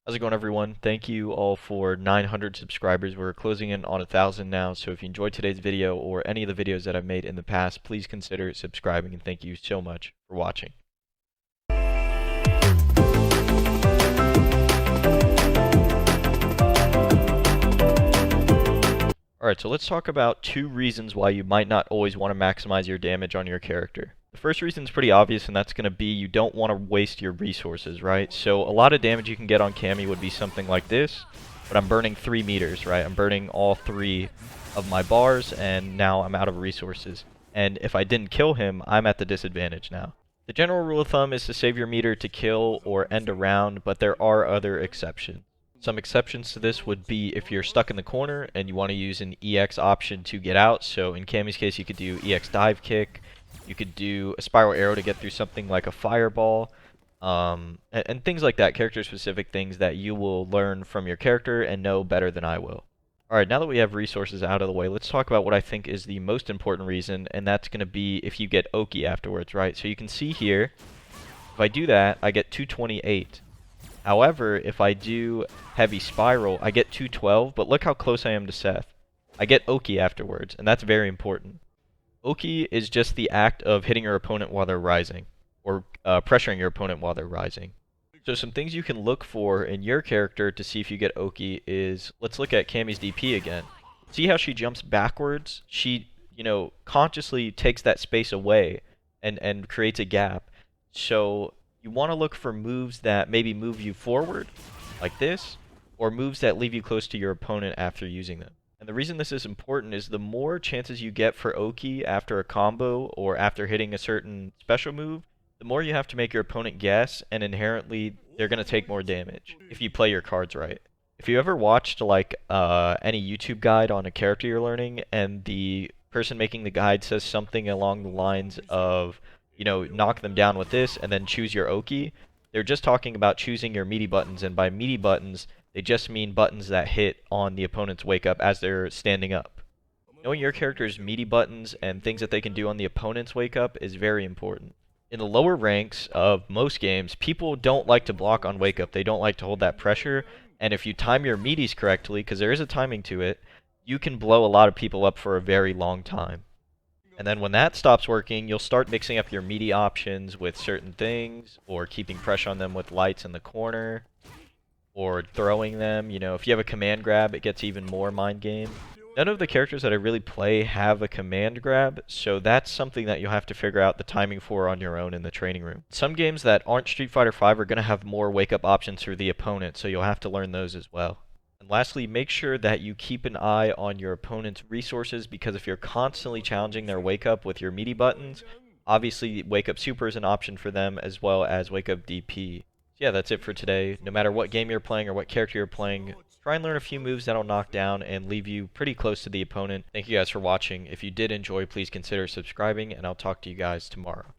How's it going, everyone? Thank you all for 900 subscribers. We're closing in on 1,000 now, so if you enjoyed today's video or any of the videos that I've made in the past, please consider subscribing, and thank you so much for watching. Alright, so let's talk about 2 reasons why you might not always want to maximize your damage on your character. The first reason is pretty obvious, and that's going to be you don't want to waste your resources, right? So a lot of damage you can get on Cammy would be something like this, but I'm burning 3 meters, right? I'm burning all 3 of my bars, and now I'm out of resources. And if I didn't kill him, I'm at the disadvantage now. The general rule of thumb is to save your meter to kill or end a round, but there are other exceptions. Some exceptions to this would be if you're stuck in the corner and you want to use an EX option to get out. So in Cammy's case, you could do EX dive kick. You could do a spiral arrow to get through something like a fireball. And things like that, character-specific things that you will learn from your character and know better than I will. Alright, now that we have resources out of the way, let's talk about what I think is the most important reason, and that's going to be if you get Oki afterwards, right? So you can see here, if I do that, I get 228. However, if I do heavy spiral, I get 212, but look how close I am to Seth. I get Oki afterwards, and that's very important. Oki is just the act of hitting your opponent while they're rising, or pressuring your opponent while they're rising. So some things you can look for in your character to see if you get Oki is, let's look at Cammy's DP again. See how she jumps backwards? She, consciously takes that space away and creates a gap. So you want to look for moves that maybe move you forward, like this, or moves that leave you close to your opponent after using them. And the reason this is important is the more chances you get for Oki after a combo or after hitting a certain special move, the more you have to make your opponent guess, and inherently they're going to take more damage if you play your cards right. If you ever watched like any YouTube guide on a character you're learning and the person making the guide says something along the lines of, knock them down with this and then choose your Oki, they're just talking about choosing your meaty buttons, and by meaty buttons, they just mean buttons that hit on the opponent's wake up as they're standing up. Knowing your character's meaty buttons and things that they can do on the opponent's wake up is very important. In the lower ranks of most games, people don't like to block on wake up. They don't like to hold that pressure, and if you time your meaties correctly, because there is a timing to it, you can blow a lot of people up for a very long time. And then when that stops working, you'll start mixing up your meaty options with certain things, or keeping pressure on them with lights in the corner, or throwing them. If you have a command grab, it gets even more mind game. None of the characters that I really play have a command grab, so that's something that you'll have to figure out the timing for on your own in the training room. Some games that aren't Street Fighter V are going to have more wake-up options for the opponent, so you'll have to learn those as well. And lastly, make sure that you keep an eye on your opponent's resources, because if you're constantly challenging their wake up with your meaty buttons, obviously wake up super is an option for them, as well as wake up DP. So yeah, that's it for today. No matter what game you're playing or what character you're playing, try and learn a few moves that'll knock down and leave you pretty close to the opponent. Thank you guys for watching. If you did enjoy, please consider subscribing, and I'll talk to you guys tomorrow.